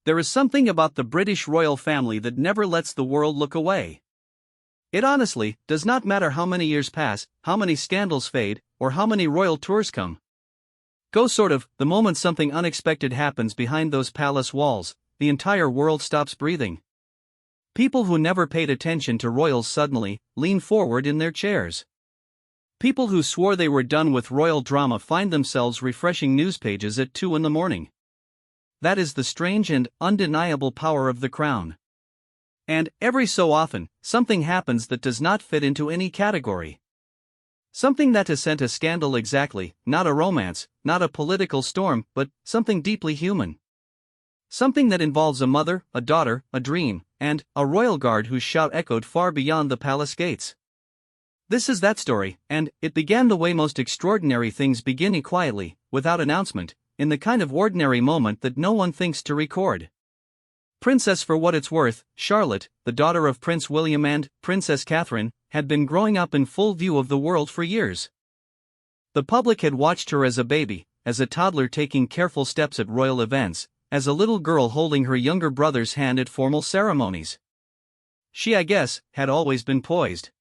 There is something about the British royal family that never lets the world look away. It honestly does not matter how many years pass, how many scandals fade, or how many royal tours come. Go sort of, the moment something unexpected happens behind those palace walls, the entire world stops breathing. People who never paid attention to royals suddenly lean forward in their chairs. People who swore they were done with royal drama find themselves refreshing news pages at 2 in the morning. That is the strange and undeniable power of the crown. And, every so often, something happens that does not fit into any category. Something that isn't a scandal exactly, not a romance, not a political storm, but something deeply human. Something that involves a mother, a daughter, a dream, and a royal guard whose shout echoed far beyond the palace gates. This is that story, and it began the way most extraordinary things begin, quietly, without announcement, in the kind of ordinary moment that no one thinks to record. Princess For what it's worth, Charlotte, the daughter of Prince William and Princess Catherine, had been growing up in full view of the world for years. The public had watched her as a baby, as a toddler taking careful steps at royal events, as a little girl holding her younger brother's hand at formal ceremonies. She, I guess, had always been poised.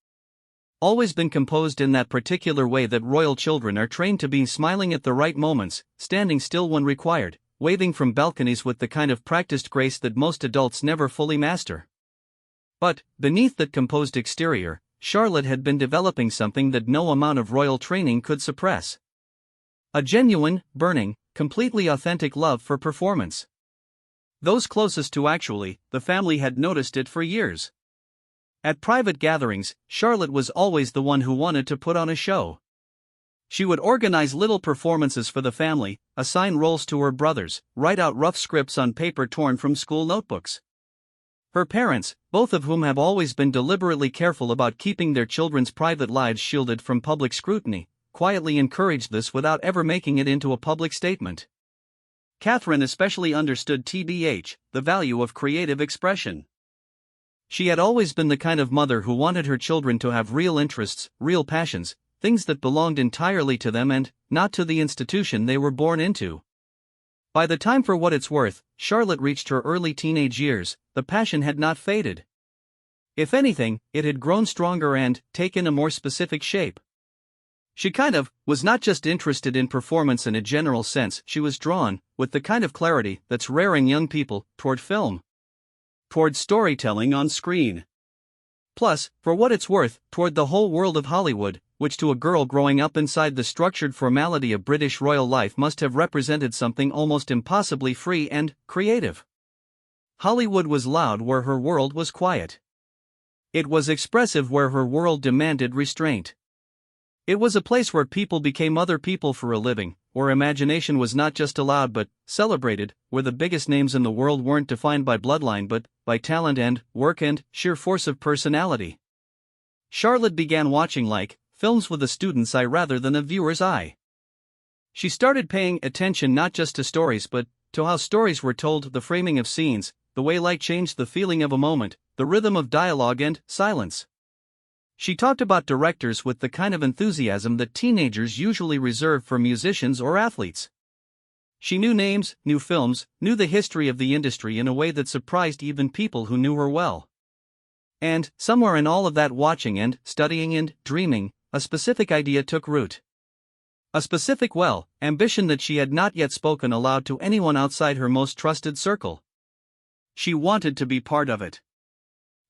Always been composed in that particular way that royal children are trained to be, smiling at the right moments, standing still when required, waving from balconies with the kind of practiced grace that most adults never fully master. But, beneath that composed exterior, Charlotte had been developing something that no amount of royal training could suppress. A genuine, burning, completely authentic love for performance. Those closest to the family had noticed it for years. At private gatherings, Charlotte was always the one who wanted to put on a show. She would organize little performances for the family, assign roles to her brothers, write out rough scripts on paper torn from school notebooks. Her parents, both of whom have always been deliberately careful about keeping their children's private lives shielded from public scrutiny, quietly encouraged this without ever making it into a public statement. Catherine especially understood the value of creative expression. She had always been the kind of mother who wanted her children to have real interests, real passions, things that belonged entirely to them and not to the institution they were born into. By the time For what it's worth, Charlotte reached her early teenage years, the passion had not faded. If anything, it had grown stronger and taken a more specific shape. She was not just interested in performance in a general sense, she was drawn, with the kind of clarity that's rare in young people, toward film. Toward storytelling on screen. Plus, For what it's worth, toward the whole world of Hollywood, which to a girl growing up inside the structured formality of British royal life must have represented something almost impossibly free and creative. Hollywood was loud where her world was quiet. It was expressive where her world demanded restraint. It was a place where people became other people for a living, where imagination was not just allowed but celebrated, where the biggest names in the world weren't defined by bloodline but by talent and work and sheer force of personality. Charlotte began watching films with a student's eye rather than a viewer's eye. She started paying attention not just to stories but to how stories were told, the framing of scenes, the way light changed the feeling of a moment, the rhythm of dialogue and silence. She talked about directors with the kind of enthusiasm that teenagers usually reserve for musicians or athletes. She knew names, knew films, knew the history of the industry in a way that surprised even people who knew her well. And, somewhere in all of that watching and studying and dreaming, a specific idea took root. A specific ambition that she had not yet spoken aloud to anyone outside her most trusted circle. She wanted to be part of it.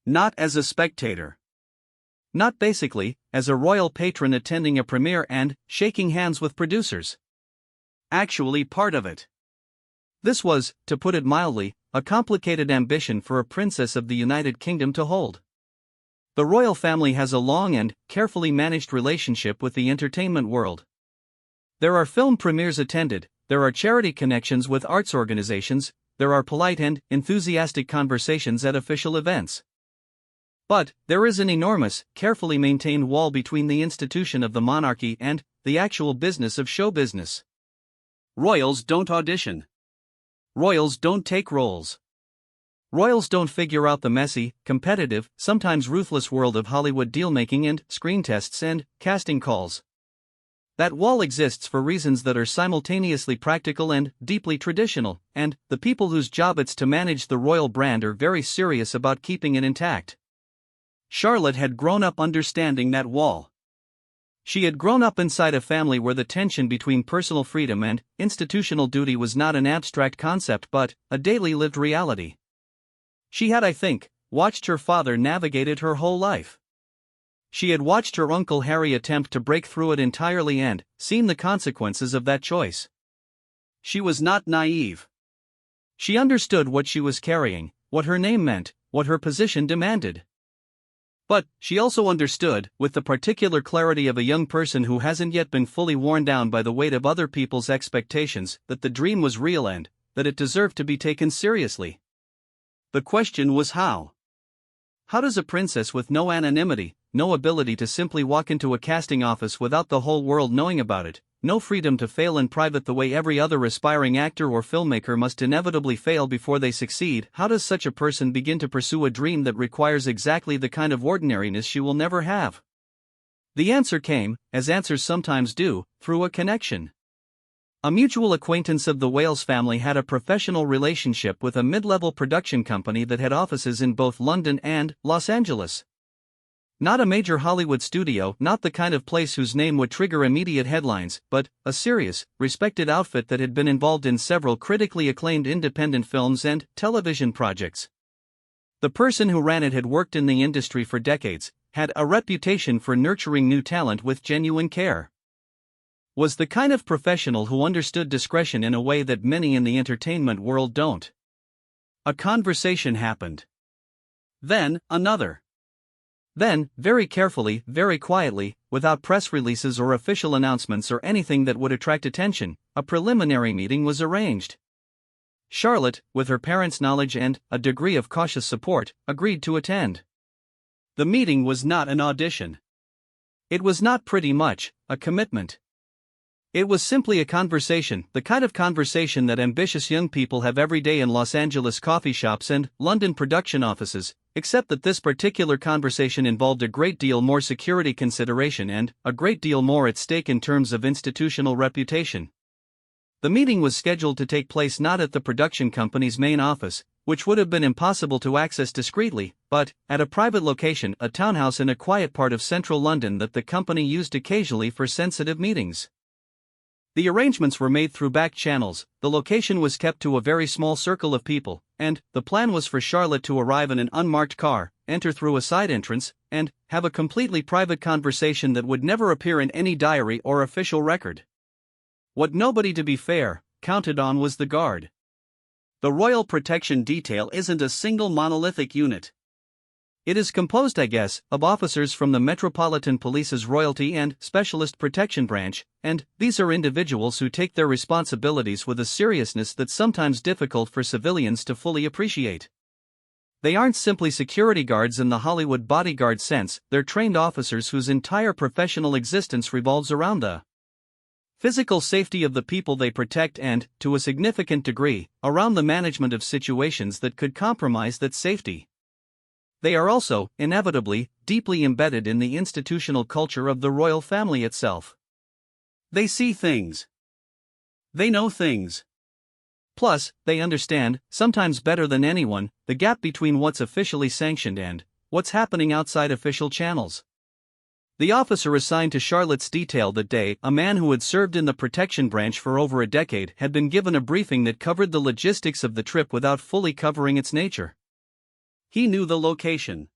Not as a spectator. Not basically, as a royal patron attending a premiere and shaking hands with producers. Actually part of it. This was, to put it mildly, a complicated ambition for a princess of the United Kingdom to hold. The royal family has a long and carefully managed relationship with the entertainment world. There are film premieres attended, there are charity connections with arts organizations, there are polite and enthusiastic conversations at official events. But, there is an enormous, carefully maintained wall between the institution of the monarchy and the actual business of show business. Royals don't audition. Royals don't take roles. Royals don't figure out the messy, competitive, sometimes ruthless world of Hollywood dealmaking and screen tests and casting calls. That wall exists for reasons that are simultaneously practical and deeply traditional, and the people whose job it's to manage the royal brand are very serious about keeping it intact. Charlotte had grown up understanding that wall. She had grown up inside a family where the tension between personal freedom and institutional duty was not an abstract concept but a daily lived reality. She had, I think, watched her father navigate it her whole life. She had watched her Uncle Harry attempt to break through it entirely and seen the consequences of that choice. She was not naive. She understood what she was carrying, what her name meant, what her position demanded. But she also understood, with the particular clarity of a young person who hasn't yet been fully worn down by the weight of other people's expectations, that the dream was real and that it deserved to be taken seriously. The question was how. How does a princess with no anonymity, no ability to simply walk into a casting office without the whole world knowing about it, no freedom to fail in private the way every other aspiring actor or filmmaker must inevitably fail before they succeed, how does such a person begin to pursue a dream that requires exactly the kind of ordinariness she will never have? The answer came, as answers sometimes do, through a connection. A mutual acquaintance of the Wales family had a professional relationship with a mid-level production company that had offices in both London and Los Angeles. Not a major Hollywood studio, not the kind of place whose name would trigger immediate headlines, but a serious, respected outfit that had been involved in several critically acclaimed independent films and television projects. The person who ran it had worked in the industry for decades, had a reputation for nurturing new talent with genuine care. Was the kind of professional who understood discretion in a way that many in the entertainment world don't. A conversation happened. Then, another. Then, very carefully, very quietly, without press releases or official announcements or anything that would attract attention, a preliminary meeting was arranged. Charlotte, with her parents' knowledge and a degree of cautious support, agreed to attend. The meeting was not an audition. It was not pretty much a commitment. It was simply a conversation, the kind of conversation that ambitious young people have every day in Los Angeles coffee shops and London production offices, except that this particular conversation involved a great deal more security consideration and a great deal more at stake in terms of institutional reputation. The meeting was scheduled to take place not at the production company's main office, which would have been impossible to access discreetly, but at a private location, a townhouse in a quiet part of central London that the company used occasionally for sensitive meetings. The arrangements were made through back channels, the location was kept to a very small circle of people, and the plan was for Charlotte to arrive in an unmarked car, enter through a side entrance, and have a completely private conversation that would never appear in any diary or official record. What nobody, to be fair, counted on was the guard. The Royal Protection Detail isn't a single monolithic unit. It is composed, I guess, of officers from the Metropolitan Police's Royalty and Specialist Protection Branch, and these are individuals who take their responsibilities with a seriousness that's sometimes difficult for civilians to fully appreciate. They aren't simply security guards in the Hollywood bodyguard sense, they're trained officers whose entire professional existence revolves around the physical safety of the people they protect and, to a significant degree, around the management of situations that could compromise that safety. They are also, inevitably, deeply embedded in the institutional culture of the royal family itself. They see things. They know things. Plus, they understand, sometimes better than anyone, the gap between what's officially sanctioned and what's happening outside official channels. The officer assigned to Charlotte's detail that day, a man who had served in the protection branch for over a decade, had been given a briefing that covered the logistics of the trip without fully covering its nature. He knew the location.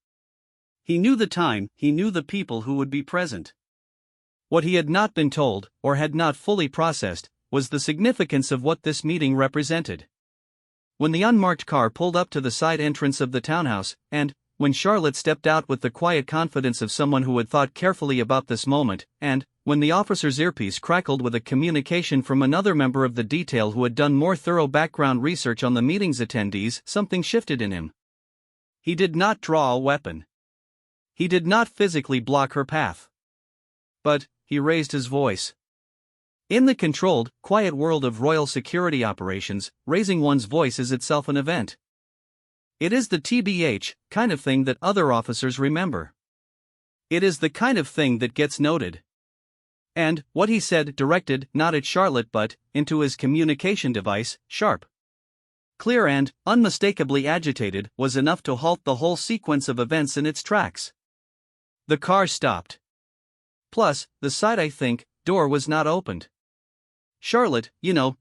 He knew the time, he knew the people who would be present. What he had not been told, or had not fully processed, was the significance of what this meeting represented. When the unmarked car pulled up to the side entrance of the townhouse, and when Charlotte stepped out with the quiet confidence of someone who had thought carefully about this moment, and when the officer's earpiece crackled with a communication from another member of the detail who had done more thorough background research on the meeting's attendees, something shifted in him. He did not draw a weapon. He did not physically block her path. But he raised his voice. In the controlled, quiet world of royal security operations, raising one's voice is itself an event. It is the TBH kind of thing that other officers remember. It is the kind of thing that gets noted. And what he said directed not at Charlotte but into his communication device, sharp, clear and unmistakably agitated, was enough to halt the whole sequence of events in its tracks. The car stopped. Plus, the side door was not opened. Charlotte,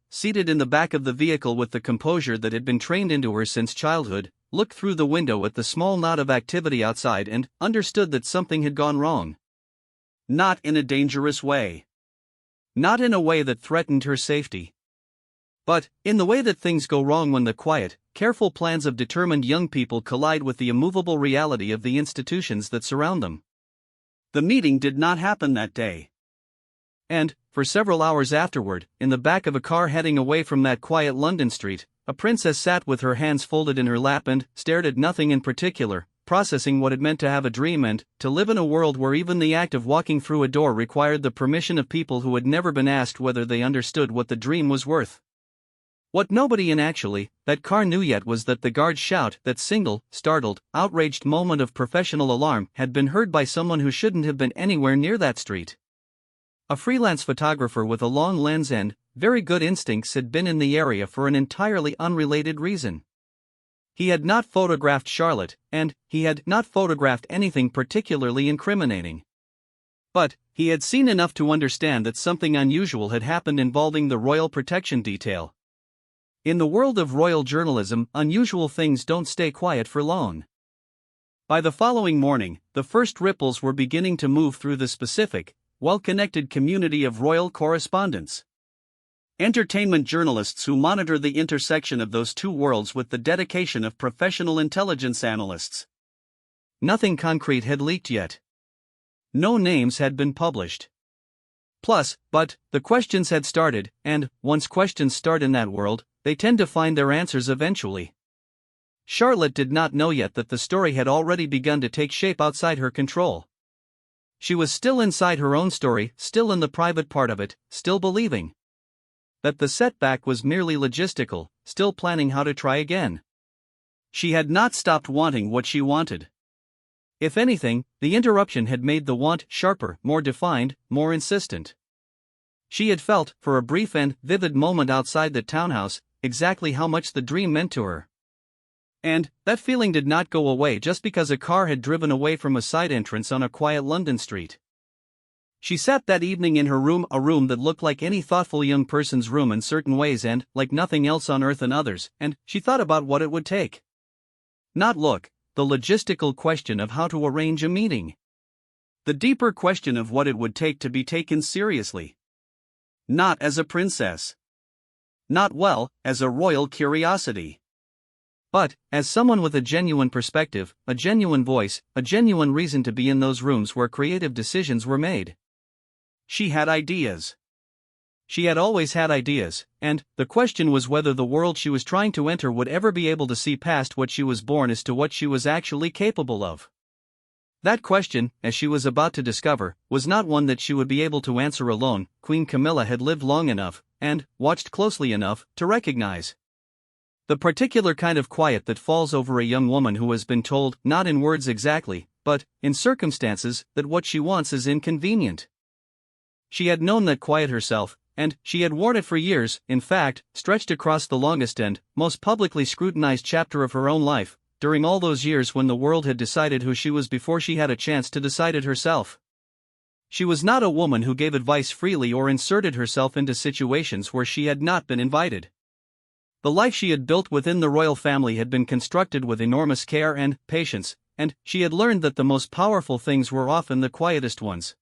seated in the back of the vehicle with the composure that had been trained into her since childhood, looked through the window at the small knot of activity outside and understood that something had gone wrong. Not in a dangerous way. Not in a way that threatened her safety. But, in the way that things go wrong when the quiet, careful plans of determined young people collide with the immovable reality of the institutions that surround them. The meeting did not happen that day. And, for several hours afterward, in the back of a car heading away from that quiet London street, a princess sat with her hands folded in her lap and stared at nothing in particular, processing what it meant to have a dream and to live in a world where even the act of walking through a door required the permission of people who had never been asked whether they understood what the dream was worth. What nobody in that car knew yet was that the guard's shout, that single, startled, outraged moment of professional alarm, had been heard by someone who shouldn't have been anywhere near that street. A freelance photographer with a long lens and very good instincts had been in the area for an entirely unrelated reason. He had not photographed Charlotte, and he had not photographed anything particularly incriminating. But he had seen enough to understand that something unusual had happened involving the Royal Protection Detail. In the world of royal journalism, unusual things don't stay quiet for long. By the following morning, the first ripples were beginning to move through the specific, well-connected community of royal correspondents. Entertainment journalists who monitor the intersection of those two worlds with the dedication of professional intelligence analysts. Nothing concrete had leaked yet. No names had been published. But the questions had started, and once questions start in that world, they tend to find their answers eventually. Charlotte did not know yet that the story had already begun to take shape outside her control. She was still inside her own story, still in the private part of it, still believing that the setback was merely logistical, still planning how to try again. She had not stopped wanting what she wanted. If anything, the interruption had made the want sharper, more defined, more insistent. She had felt, for a brief and vivid moment outside the townhouse, exactly how much the dream meant to her. And that feeling did not go away just because a car had driven away from a side entrance on a quiet London street. She sat that evening in her room, a room that looked like any thoughtful young person's room in certain ways and like nothing else on earth in others, and she thought about what it would take. The logistical question of how to arrange a meeting. The deeper question of what it would take to be taken seriously. Not as a princess. Not, as a royal curiosity. But, as someone with a genuine perspective, a genuine voice, a genuine reason to be in those rooms where creative decisions were made. She had ideas. She had always had ideas, and the question was whether the world she was trying to enter would ever be able to see past what she was born as to what she was actually capable of. That question, as she was about to discover, was not one that she would be able to answer alone. Queen Camilla had lived long enough, and watched closely enough, to recognize the particular kind of quiet that falls over a young woman who has been told, not in words exactly, but in circumstances, that what she wants is inconvenient. She had known that quiet herself, and she had worn it for years, in fact, stretched across the longest and most publicly scrutinized chapter of her own life, during all those years when the world had decided who she was before she had a chance to decide it herself. She was not a woman who gave advice freely or inserted herself into situations where she had not been invited. The life she had built within the royal family had been constructed with enormous care and patience, and she had learned that the most powerful things were often the quietest ones.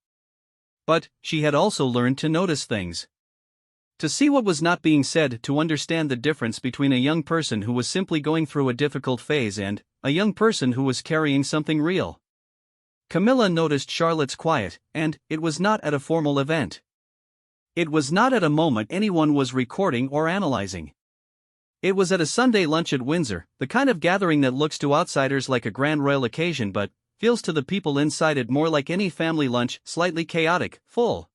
But she had also learned to notice things. To see what was not being said, to understand the difference between a young person who was simply going through a difficult phase and a young person who was carrying something real. Camilla noticed Charlotte's quiet, and it was not at a formal event. It was not at a moment anyone was recording or analyzing. It was at a Sunday lunch at Windsor, the kind of gathering that looks to outsiders like a grand royal occasion but feels to the people inside it more like any family lunch, slightly chaotic, full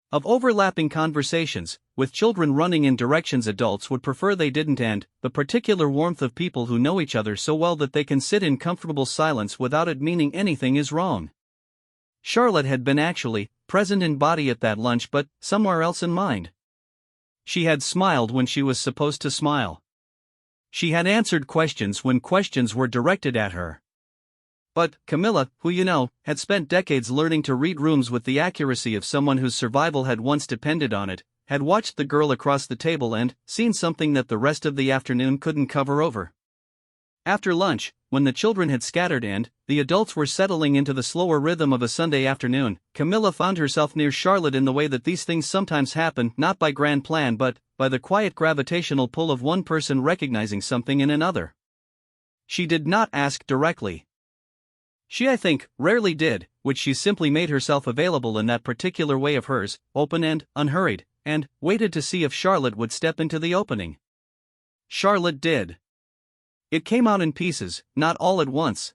of overlapping conversations, with children running in directions adults would prefer they didn't, and the particular warmth of people who know each other so well that they can sit in comfortable silence without it meaning anything is wrong. Charlotte had been present in body at that lunch but somewhere else in mind. She had smiled when she was supposed to smile. She had answered questions when questions were directed at her. But Camilla, who had spent decades learning to read rooms with the accuracy of someone whose survival had once depended on it, had watched the girl across the table and seen something that the rest of the afternoon couldn't cover over. After lunch, when the children had scattered and the adults were settling into the slower rhythm of a Sunday afternoon, Camilla found herself near Charlotte in the way that these things sometimes happen, not by grand plan but by the quiet gravitational pull of one person recognizing something in another. She did not ask directly. She, I think, rarely did, which she simply made herself available in that particular way of hers, open and unhurried, and waited to see if Charlotte would step into the opening. Charlotte did. It came out in pieces, not all at once.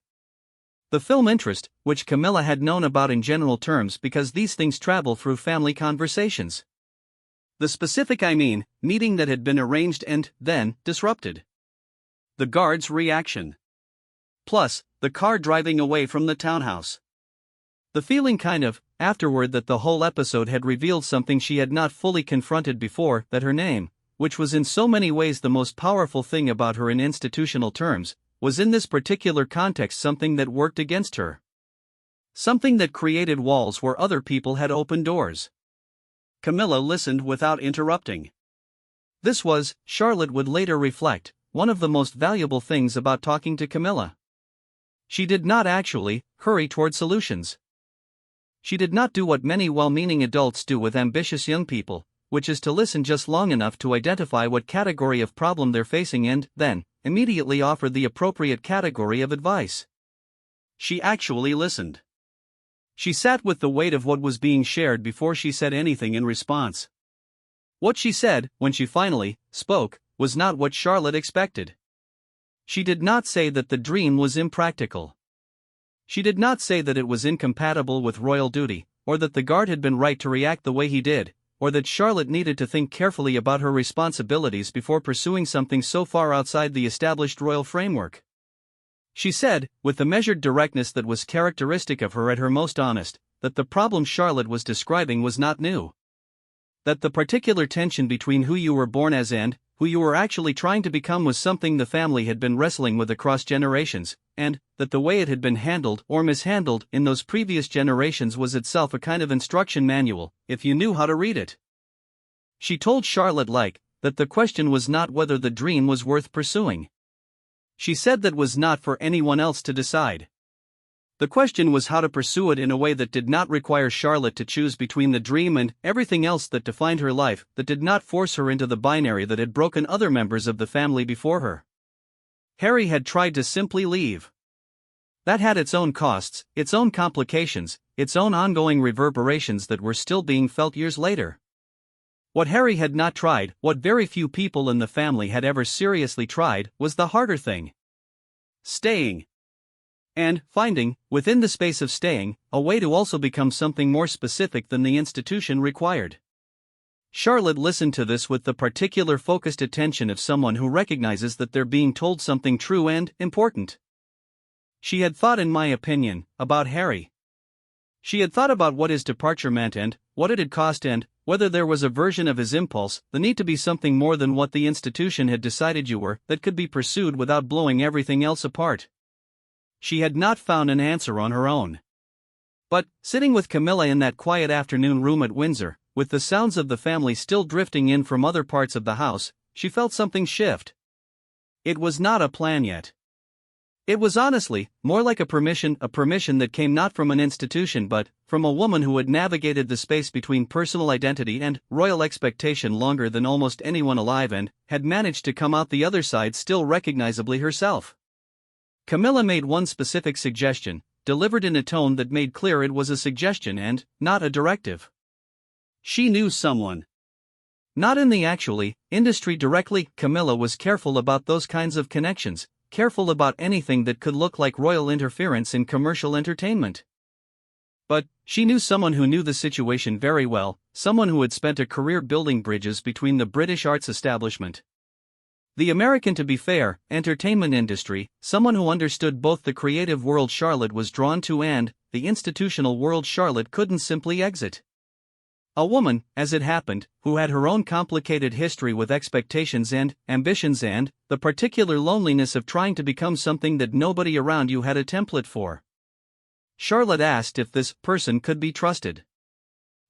The film interest, which Camilla had known about in general terms because these things travel through family conversations. The specific meeting that had been arranged and then disrupted. The guard's reaction. Plus, the car driving away from the townhouse. The feeling afterward that the whole episode had revealed something she had not fully confronted before, that her name, which was in so many ways the most powerful thing about her in institutional terms, was in this particular context something that worked against her. Something that created walls where other people had opened doors. Camilla listened without interrupting. This was, Charlotte would later reflect, one of the most valuable things about talking to Camilla. She did not actually hurry toward solutions. She did not do what many well-meaning adults do with ambitious young people, which is to listen just long enough to identify what category of problem they're facing and then immediately offer the appropriate category of advice. She actually listened. She sat with the weight of what was being shared before she said anything in response. What she said, when she finally spoke, was not what Charlotte expected. She did not say that the dream was impractical. She did not say that it was incompatible with royal duty, or that the guard had been right to react the way he did, or that Charlotte needed to think carefully about her responsibilities before pursuing something so far outside the established royal framework. She said, with the measured directness that was characteristic of her at her most honest, that the problem Charlotte was describing was not new. That the particular tension between who you were born as and who you were actually trying to become was something the family had been wrestling with across generations, and that the way it had been handled or mishandled in those previous generations was itself a kind of instruction manual, if you knew how to read it. She told Charlotte that the question was not whether the dream was worth pursuing. She said that was not for anyone else to decide. The question was how to pursue it in a way that did not require Charlotte to choose between the dream and everything else that defined her life, that did not force her into the binary that had broken other members of the family before her. Harry had tried to simply leave. That had its own costs, its own complications, its own ongoing reverberations that were still being felt years later. What Harry had not tried, what very few people in the family had ever seriously tried, was the harder thing. Staying. And finding, within the space of staying, a way to also become something more specific than the institution required. Charlotte listened to this with the particular focused attention of someone who recognizes that they're being told something true and important. She had thought, in my opinion, about Harry. She had thought about what his departure meant and what it had cost and whether there was a version of his impulse, the need to be something more than what the institution had decided you were, that could be pursued without blowing everything else apart. She had not found an answer on her own. But, sitting with Camilla in that quiet afternoon room at Windsor, with the sounds of the family still drifting in from other parts of the house, she felt something shift. It was not a plan yet. It was honestly more like a permission that came not from an institution but from a woman who had navigated the space between personal identity and royal expectation longer than almost anyone alive and had managed to come out the other side still recognizably herself. Camilla made one specific suggestion, delivered in a tone that made clear it was a suggestion and not a directive. She knew someone. Not in the industry directly. Camilla was careful about those kinds of connections, careful about anything that could look like royal interference in commercial entertainment. But she knew someone who knew the situation very well, someone who had spent a career building bridges between the British arts establishment, the American, to be fair, entertainment industry, someone who understood both the creative world Charlotte was drawn to and the institutional world Charlotte couldn't simply exit. A woman, as it happened, who had her own complicated history with expectations and ambitions and the particular loneliness of trying to become something that nobody around you had a template for. Charlotte asked if this person could be trusted.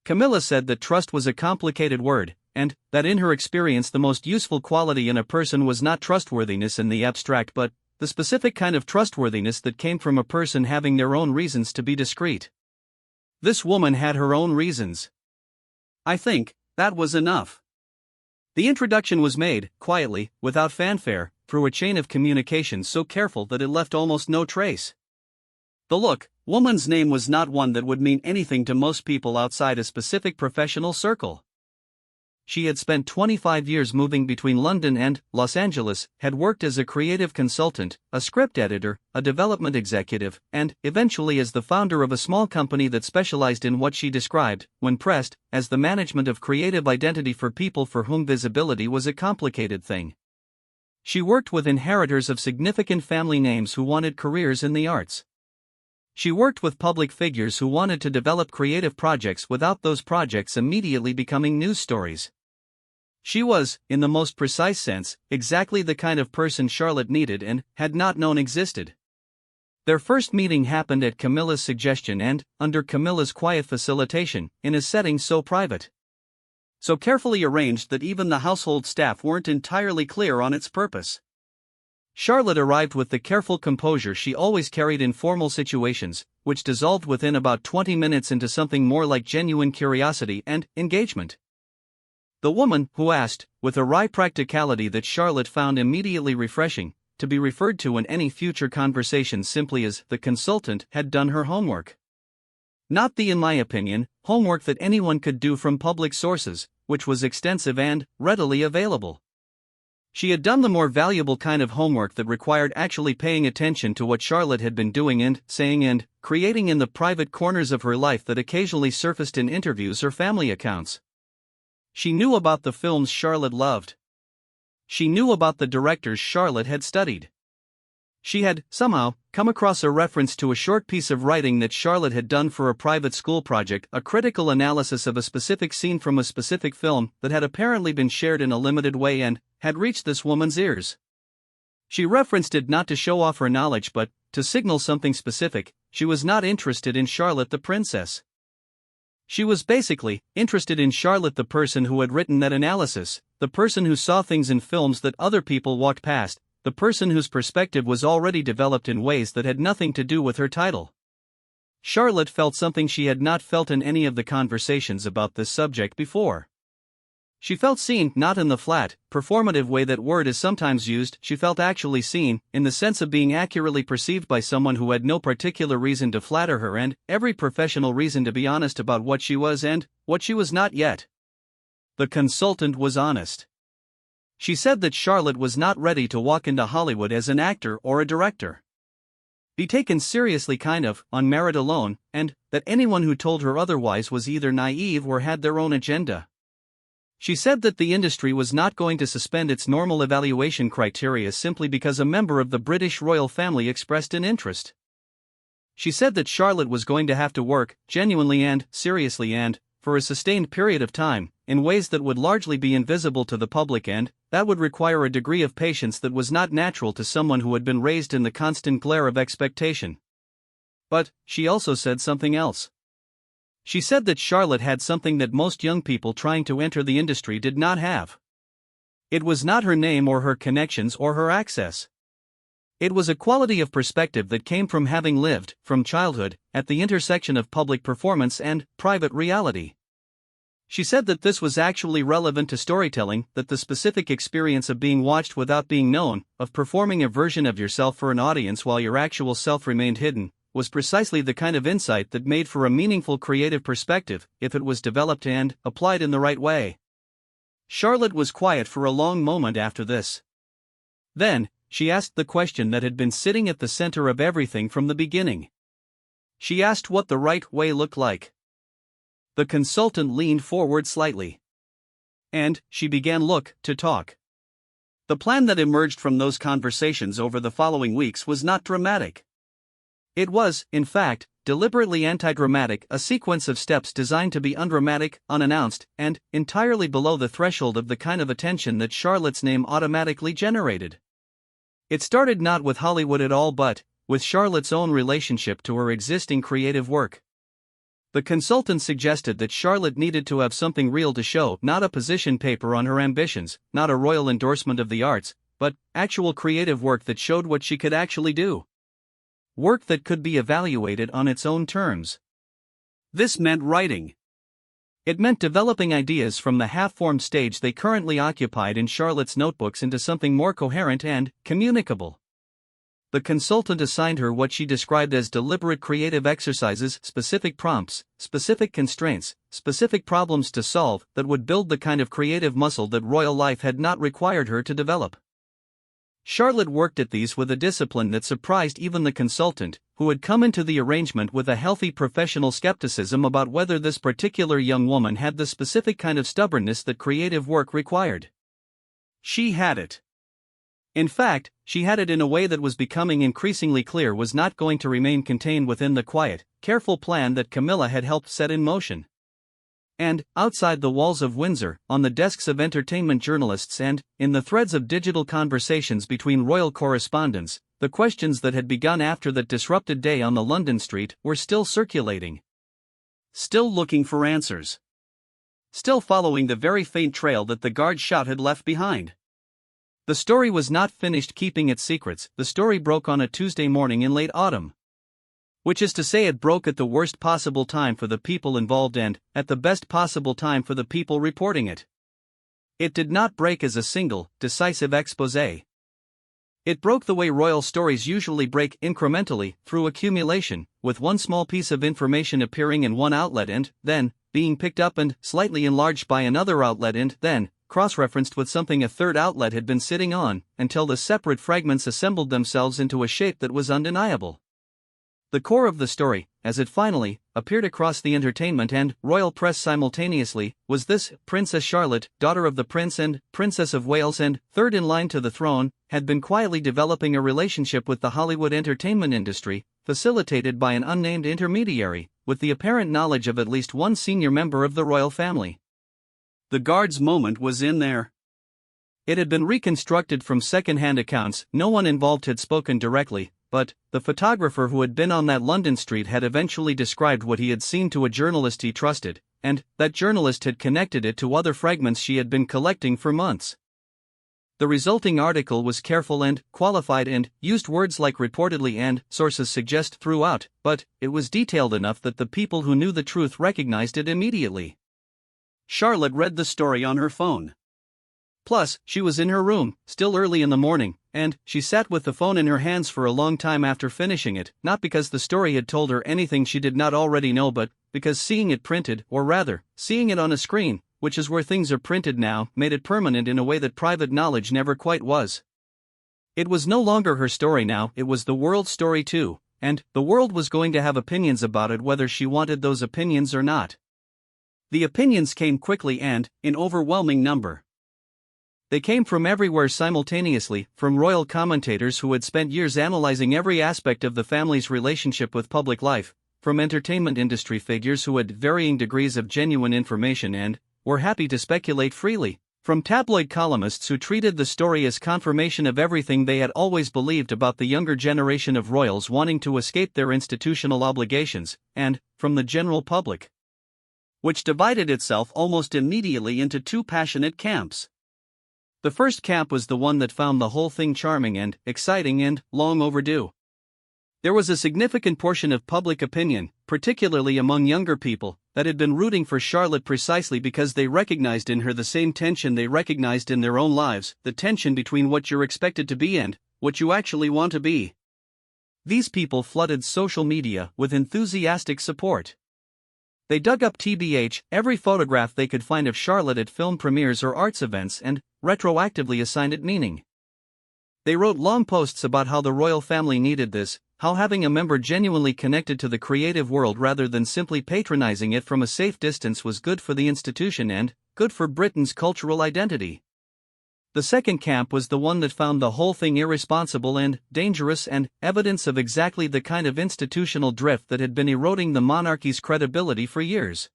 Camilla said that trust was a complicated word, and that in her experience the most useful quality in a person was not trustworthiness in the abstract but the specific kind of trustworthiness that came from a person having their own reasons to be discreet. This woman had her own reasons. I think that was enough. The introduction was made, quietly, without fanfare, through a chain of communication so careful that it left almost no trace. The woman's name was not one that would mean anything to most people outside a specific professional circle. She had spent 25 years moving between London and Los Angeles, had worked as a creative consultant, a script editor, a development executive, and, eventually as the founder of a small company that specialized in what she described, when pressed, as the management of creative identity for people for whom visibility was a complicated thing. She worked with inheritors of significant family names who wanted careers in the arts. She worked with public figures who wanted to develop creative projects without those projects immediately becoming news stories. She was, in the most precise sense, exactly the kind of person Charlotte needed and had not known existed. Their first meeting happened at Camilla's suggestion and, under Camilla's quiet facilitation, in a setting so private. So carefully arranged that even the household staff weren't entirely clear on its purpose. Charlotte arrived with the careful composure she always carried in formal situations, which dissolved within about 20 minutes into something more like genuine curiosity and engagement. The woman, who asked, with a wry practicality that Charlotte found immediately refreshing, to be referred to in any future conversation simply as the consultant, had done her homework. Not the, in my opinion, homework that anyone could do from public sources, which was extensive and readily available. She had done the more valuable kind of homework that required actually paying attention to what Charlotte had been doing and saying and creating in the private corners of her life that occasionally surfaced in interviews or family accounts. She knew about the films Charlotte loved. She knew about the directors Charlotte had studied. She had, somehow, come across a reference to a short piece of writing that Charlotte had done for a private school project, a critical analysis of a specific scene from a specific film that had apparently been shared in a limited way and had reached this woman's ears. She referenced it not to show off her knowledge but to signal something specific. She was not interested in Charlotte the princess. She was basically interested in Charlotte the person who had written that analysis, the person who saw things in films that other people walked past, the person whose perspective was already developed in ways that had nothing to do with her title. Charlotte felt something she had not felt in any of the conversations about this subject before. She felt seen, not in the flat, performative way that word is sometimes used. She felt actually seen, in the sense of being accurately perceived by someone who had no particular reason to flatter her and every professional reason to be honest about what she was and what she was not yet. The consultant was honest. She said that Charlotte was not ready to walk into Hollywood as an actor or a director. Be taken seriously on merit alone, and that anyone who told her otherwise was either naive or had their own agenda. She said that the industry was not going to suspend its normal evaluation criteria simply because a member of the British royal family expressed an interest. She said that Charlotte was going to have to work, genuinely and seriously and, for a sustained period of time, in ways that would largely be invisible to the public and that would require a degree of patience that was not natural to someone who had been raised in the constant glare of expectation. But, she also said something else. She said that Charlotte had something that most young people trying to enter the industry did not have. It was not her name or her connections or her access. It was a quality of perspective that came from having lived, from childhood, at the intersection of public performance and private reality. She said that this was actually relevant to storytelling, that the specific experience of being watched without being known, of performing a version of yourself for an audience while your actual self remained hidden, was precisely the kind of insight that made for a meaningful creative perspective, if it was developed and applied in the right way. Charlotte was quiet for a long moment after this. Then, she asked the question that had been sitting at the center of everything from the beginning. She asked what the right way looked like. The consultant leaned forward slightly. And she began to talk. The plan that emerged from those conversations over the following weeks was not dramatic. It was, in fact, deliberately anti-dramatic, a sequence of steps designed to be undramatic, unannounced, and entirely below the threshold of the kind of attention that Charlotte's name automatically generated. It started not with Hollywood at all but with Charlotte's own relationship to her existing creative work. The consultant suggested that Charlotte needed to have something real to show, not a position paper on her ambitions, not a royal endorsement of the arts, but actual creative work that showed what she could actually do. Work that could be evaluated on its own terms. This meant writing. It meant developing ideas from the half-formed stage they currently occupied in Charlotte's notebooks into something more coherent and communicable. The consultant assigned her what she described as deliberate creative exercises, specific prompts, specific constraints, specific problems to solve that would build the kind of creative muscle that royal life had not required her to develop. Charlotte worked at these with a discipline that surprised even the consultant, who had come into the arrangement with a healthy professional skepticism about whether this particular young woman had the specific kind of stubbornness that creative work required. She had it. In fact, she had it in a way that was becoming increasingly clear was not going to remain contained within the quiet, careful plan that Camilla had helped set in motion. And, outside the walls of Windsor, on the desks of entertainment journalists and, in the threads of digital conversations between royal correspondents, the questions that had begun after that disrupted day on the London street were still circulating. Still looking for answers. Still following the very faint trail that the guard shout had left behind. The story was not finished keeping its secrets. The story broke on a Tuesday morning in late autumn. Which is to say, it broke at the worst possible time for the people involved and, at the best possible time for the people reporting it. It did not break as a single, decisive exposé. It broke the way royal stories usually break, incrementally, through accumulation, with one small piece of information appearing in one outlet and, then, being picked up and slightly enlarged by another outlet and, then, cross-referenced with something a third outlet had been sitting on, until the separate fragments assembled themselves into a shape that was undeniable. The core of the story, as it finally appeared across the entertainment and royal press simultaneously, was this: Princess Charlotte, daughter of the Prince and Princess of Wales and third in line to the throne, had been quietly developing a relationship with the Hollywood entertainment industry, facilitated by an unnamed intermediary, with the apparent knowledge of at least one senior member of the royal family. The guard's moment was in there. It had been reconstructed from second-hand accounts. No one involved had spoken directly, but the photographer who had been on that London street had eventually described what he had seen to a journalist he trusted, and that journalist had connected it to other fragments she had been collecting for months. The resulting article was careful and qualified and used words like reportedly and sources suggest throughout, but it was detailed enough that the people who knew the truth recognized it immediately. Charlotte read the story on her phone. Plus, she was in her room, still early in the morning, and she sat with the phone in her hands for a long time after finishing it, not because the story had told her anything she did not already know, but because seeing it printed, or rather, seeing it on a screen, which is where things are printed now, made it permanent in a way that private knowledge never quite was. It was no longer her story now, it was the world's story too, and the world was going to have opinions about it whether she wanted those opinions or not. The opinions came quickly and, in overwhelming number. They came from everywhere simultaneously, from royal commentators who had spent years analyzing every aspect of the family's relationship with public life, from entertainment industry figures who had varying degrees of genuine information and were happy to speculate freely, from tabloid columnists who treated the story as confirmation of everything they had always believed about the younger generation of royals wanting to escape their institutional obligations, and from the general public, which divided itself almost immediately into two passionate camps. The first camp was the one that found the whole thing charming and exciting and long overdue. There was a significant portion of public opinion, particularly among younger people, that had been rooting for Charlotte precisely because they recognized in her the same tension they recognized in their own lives, the tension between what you're expected to be and what you actually want to be. These people flooded social media with enthusiastic support. They dug up TBH, every photograph they could find of Charlotte at film premieres or arts events, and retroactively assigned it meaning. They wrote long posts about how the royal family needed this, how having a member genuinely connected to the creative world rather than simply patronizing it from a safe distance was good for the institution and good for Britain's cultural identity. The second camp was the one that found the whole thing irresponsible and dangerous and evidence of exactly the kind of institutional drift that had been eroding the monarchy's credibility for years.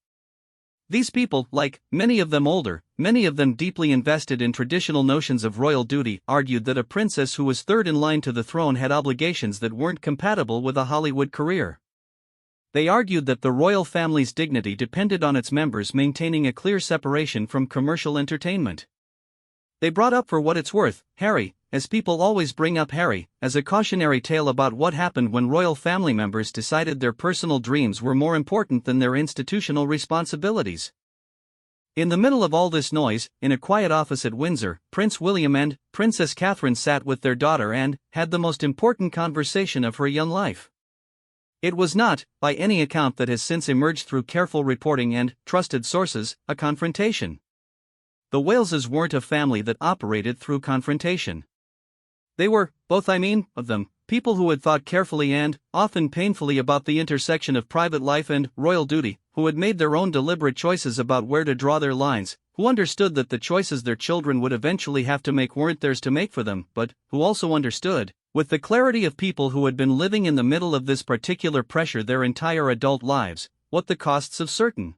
These people, like many of them older, many of them deeply invested in traditional notions of royal duty, argued that a princess who was third in line to the throne had obligations that weren't compatible with a Hollywood career. They argued that the royal family's dignity depended on its members maintaining a clear separation from commercial entertainment. They brought up, for what it's worth, Harry, as people always bring up Harry, as a cautionary tale about what happened when royal family members decided their personal dreams were more important than their institutional responsibilities. In the middle of all this noise, in a quiet office at Windsor, Prince William and Princess Catherine sat with their daughter and had the most important conversation of her young life. It was not, by any account that has since emerged through careful reporting and trusted sources, a confrontation. The Waleses weren't a family that operated through confrontation. They were, both of them, people who had thought carefully and, often painfully, about the intersection of private life and royal duty, who had made their own deliberate choices about where to draw their lines, who understood that the choices their children would eventually have to make weren't theirs to make for them, but who also understood, with the clarity of people who had been living in the middle of this particular pressure their entire adult lives, what the costs of certain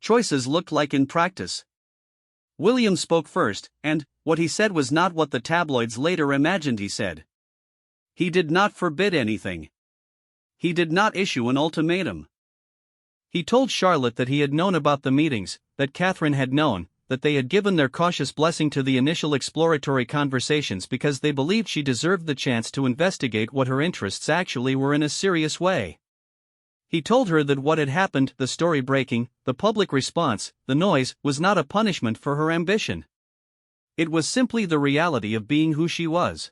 choices looked like in practice. William spoke first, and what he said was not what the tabloids later imagined he said. He did not forbid anything. He did not issue an ultimatum. He told Charlotte that he had known about the meetings, that Catherine had known, that they had given their cautious blessing to the initial exploratory conversations because they believed she deserved the chance to investigate what her interests actually were in a serious way. He told her that what had happened, the story breaking, the public response, the noise, was not a punishment for her ambition. It was simply the reality of being who she was.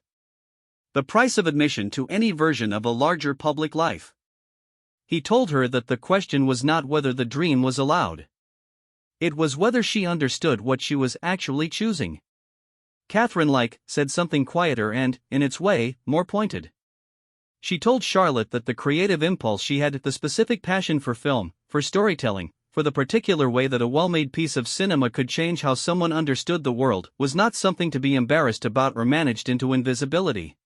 The price of admission to any version of a larger public life. He told her that the question was not whether the dream was allowed. It was whether she understood what she was actually choosing. Catherine said something quieter and, in its way, more pointed. She told Charlotte that the creative impulse she had, the specific passion for film, for storytelling, for the particular way that a well-made piece of cinema could change how someone understood the world, was not something to be embarrassed about or managed into invisibility.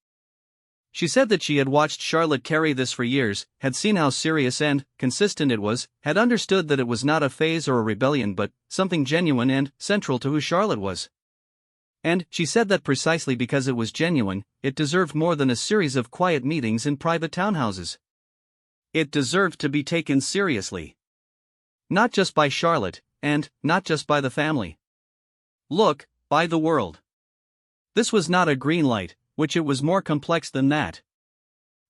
She said that she had watched Charlotte carry this for years, had seen how serious and consistent it was, had understood that it was not a phase or a rebellion but something genuine and central to who Charlotte was. And she said that precisely because it was genuine, it deserved more than a series of quiet meetings in private townhouses. It deserved to be taken seriously. Not just by Charlotte, and not just by the family. Look, by the world. This was not a green light, which it was more complex than that.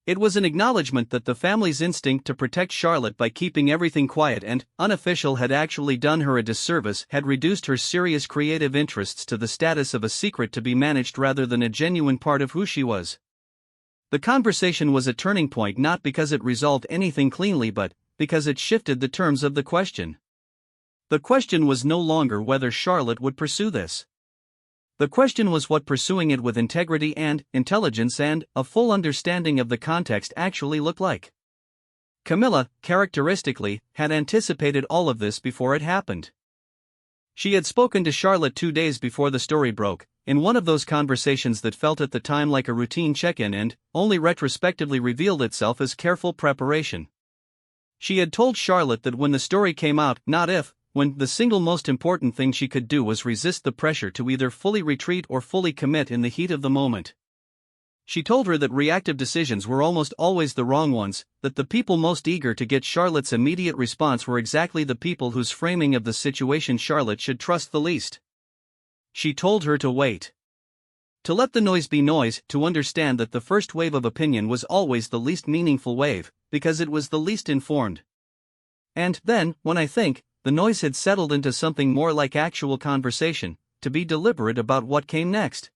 It was an acknowledgement that the family's instinct to protect Charlotte by keeping everything quiet and unofficial had actually done her a disservice, had reduced her serious creative interests to the status of a secret to be managed rather than a genuine part of who she was. The conversation was a turning point not because it resolved anything cleanly but because it shifted the terms of the question. The question was no longer whether Charlotte would pursue this. The question was what pursuing it with integrity and intelligence and a full understanding of the context actually looked like. Camilla, characteristically, had anticipated all of this before it happened. She had spoken to Charlotte 2 days before the story broke, in one of those conversations that felt at the time like a routine check-in and only retrospectively revealed itself as careful preparation. She had told Charlotte that when the story came out, not if, when the single most important thing she could do was resist the pressure to either fully retreat or fully commit in the heat of the moment. She told her that reactive decisions were almost always the wrong ones, that the people most eager to get Charlotte's immediate response were exactly the people whose framing of the situation Charlotte should trust the least. She told her to wait. To let the noise be noise, to understand that the first wave of opinion was always the least meaningful wave, because it was the least informed. And then, when the noise had settled into something more like actual conversation, to be deliberate about what came next.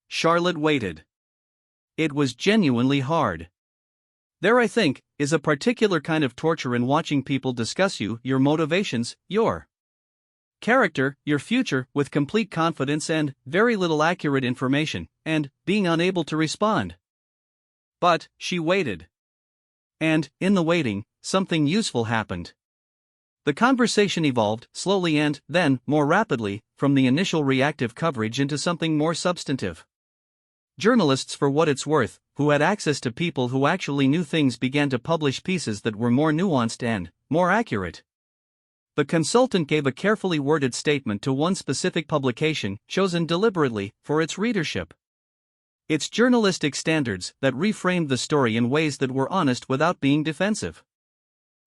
Charlotte waited. It was genuinely hard. There, is a particular kind of torture in watching people discuss you, your motivations, your character, your future, with complete confidence and very little accurate information, and being unable to respond. But she waited. And, in the waiting, something useful happened. The conversation evolved, slowly and, then, more rapidly, from the initial reactive coverage into something more substantive. Journalists, for what it's worth, who had access to people who actually knew things, began to publish pieces that were more nuanced and more accurate. The consultant gave a carefully worded statement to one specific publication, chosen deliberately for its readership. Its journalistic standards that reframed the story in ways that were honest without being defensive.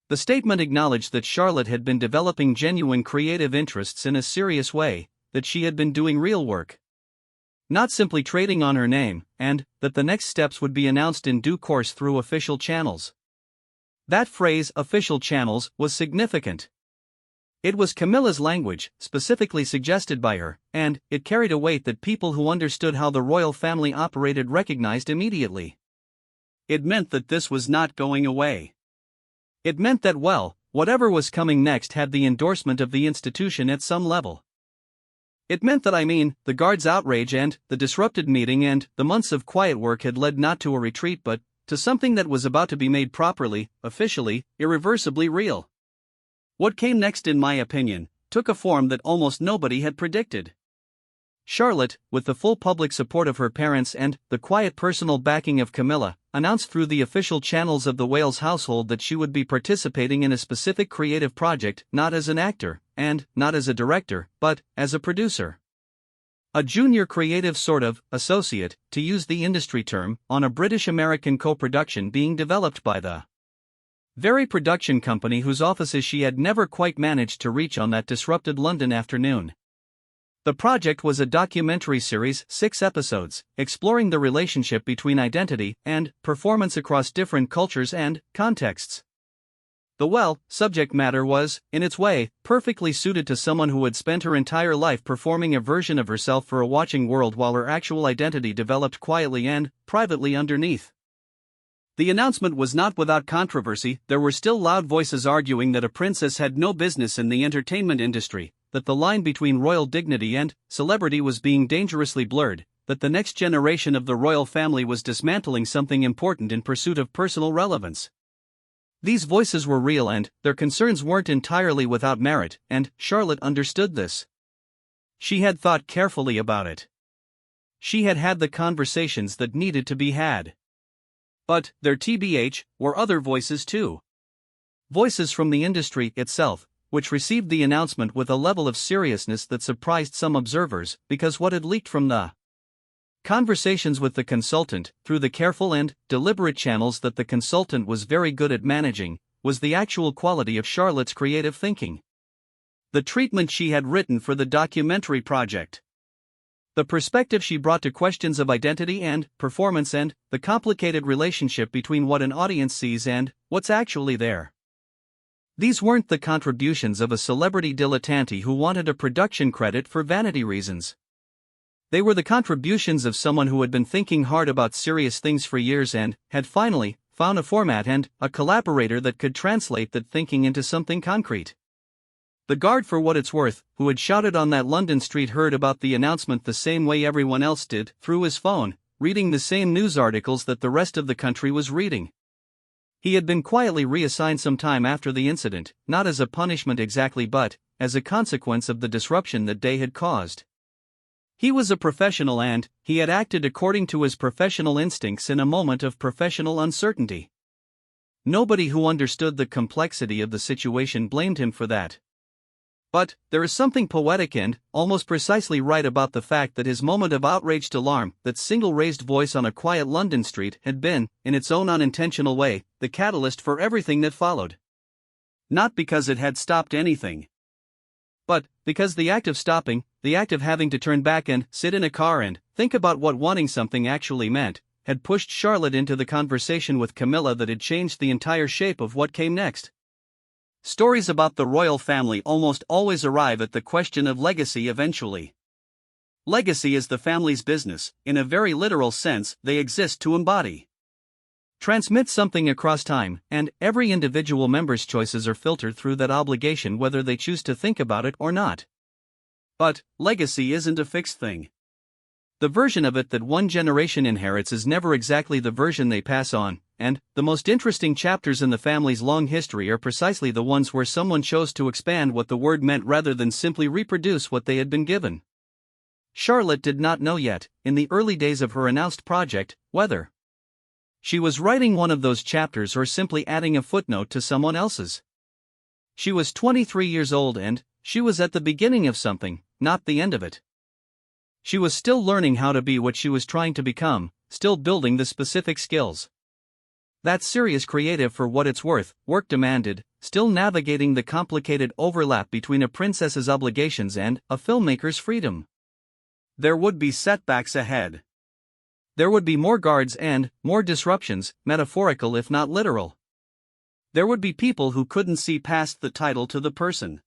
The statement acknowledged that Charlotte had been developing genuine creative interests in a serious way, that she had been doing real work, not simply trading on her name, and that the next steps would be announced in due course through official channels. That phrase, official channels, was significant. It was Camilla's language, specifically suggested by her, and it carried a weight that people who understood how the royal family operated recognized immediately. It meant that this was not going away. It meant that, well, whatever was coming next had the endorsement of the institution at some level. It meant that, the guards' outrage and the disrupted meeting and the months of quiet work had led not to a retreat but to something that was about to be made properly, officially, irreversibly real. What came next, in my opinion, took a form that almost nobody had predicted. Charlotte, with the full public support of her parents and the quiet personal backing of Camilla, announced through the official channels of the Wales household that she would be participating in a specific creative project, not as an actor, and not as a director, but as a producer. A junior creative sort of associate, to use the industry term, on a British-American co-production being developed by the very production company whose offices she had never quite managed to reach on that disrupted London afternoon. The project was a documentary series, 6 episodes, exploring the relationship between identity and performance across different cultures and contexts. The subject matter was, in its way, perfectly suited to someone who had spent her entire life performing a version of herself for a watching world while her actual identity developed quietly and privately underneath. The announcement was not without controversy. There were still loud voices arguing that a princess had no business in the entertainment industry, that the line between royal dignity and celebrity was being dangerously blurred, that the next generation of the royal family was dismantling something important in pursuit of personal relevance. These voices were real and their concerns weren't entirely without merit, and Charlotte understood this. She had thought carefully about it. She had had the conversations that needed to be had. But there were other voices too. Voices from the industry itself, which received the announcement with a level of seriousness that surprised some observers, because what had leaked from the conversations with the consultant, through the careful and deliberate channels that the consultant was very good at managing, was the actual quality of Charlotte's creative thinking. The treatment she had written for the documentary project. The perspective she brought to questions of identity and performance and the complicated relationship between what an audience sees and what's actually there. These weren't the contributions of a celebrity dilettante who wanted a production credit for vanity reasons. They were the contributions of someone who had been thinking hard about serious things for years and had finally found a format and a collaborator that could translate that thinking into something concrete. The guard, for what it's worth, who had shouted on that London street, heard about the announcement the same way everyone else did, through his phone, reading the same news articles that the rest of the country was reading. He had been quietly reassigned some time after the incident, not as a punishment exactly but as a consequence of the disruption that day had caused. He was a professional and he had acted according to his professional instincts in a moment of professional uncertainty. Nobody who understood the complexity of the situation blamed him for that. But there is something poetic and almost precisely right about the fact that his moment of outraged alarm, that single raised voice on a quiet London street, had been, in its own unintentional way, the catalyst for everything that followed. Not because it had stopped anything, but because the act of stopping, the act of having to turn back and sit in a car and think about what wanting something actually meant, had pushed Charlotte into the conversation with Camilla that had changed the entire shape of what came next. Stories about the royal family almost always arrive at the question of legacy eventually. Legacy is the family's business. In a very literal sense, they exist to embody, transmit something across time, and every individual member's choices are filtered through that obligation whether they choose to think about it or not. But legacy isn't a fixed thing. The version of it that one generation inherits is never exactly the version they pass on, and the most interesting chapters in the family's long history are precisely the ones where someone chose to expand what the word meant rather than simply reproduce what they had been given. Charlotte did not know yet, in the early days of her announced project, whether she was writing one of those chapters or simply adding a footnote to someone else's. She was 23 years old and she was at the beginning of something, not the end of it. She was still learning how to be what she was trying to become, still building the specific skills that serious creative for what it's worth, work demanded, still navigating the complicated overlap between a princess's obligations and a filmmaker's freedom. There would be setbacks ahead. There would be more guards and more disruptions, metaphorical if not literal. There would be people who couldn't see past the title to the person.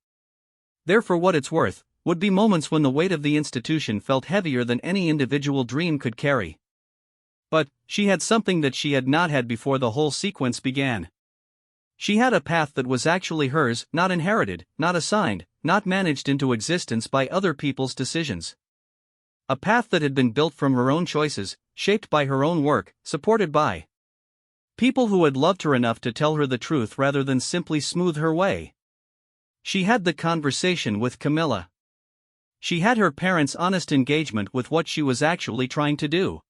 There, for what it's worth, would be moments when the weight of the institution felt heavier than any individual dream could carry. But she had something that she had not had before the whole sequence began. She had a path that was actually hers, not inherited, not assigned, not managed into existence by other people's decisions. A path that had been built from her own choices, shaped by her own work, supported by people who had loved her enough to tell her the truth rather than simply smooth her way. She had the conversation with Camilla. She had her parents' honest engagement with what she was actually trying to do.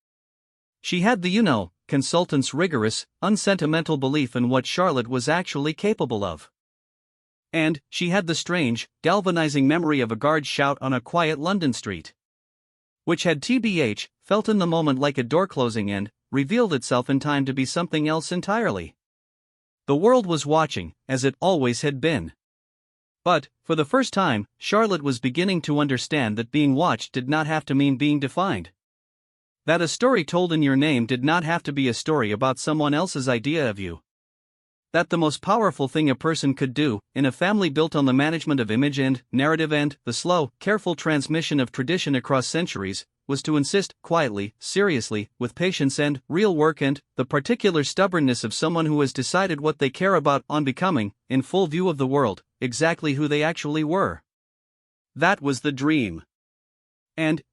She had the consultant's rigorous, unsentimental belief in what Charlotte was actually capable of. And she had the strange, galvanizing memory of a guard's shout on a quiet London street, which had tbh, felt in the moment like a door closing and revealed itself in time to be something else entirely. The world was watching, as it always had been. But, for the first time, Charlotte was beginning to understand that being watched did not have to mean being defined. That a story told in your name did not have to be a story about someone else's idea of you. That the most powerful thing a person could do, in a family built on the management of image and narrative and the slow, careful transmission of tradition across centuries, was to insist, quietly, seriously, with patience and real work and the particular stubbornness of someone who has decided what they care about on becoming, in full view of the world, exactly who they actually were. That was the dream. And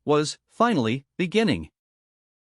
was, finally, beginning.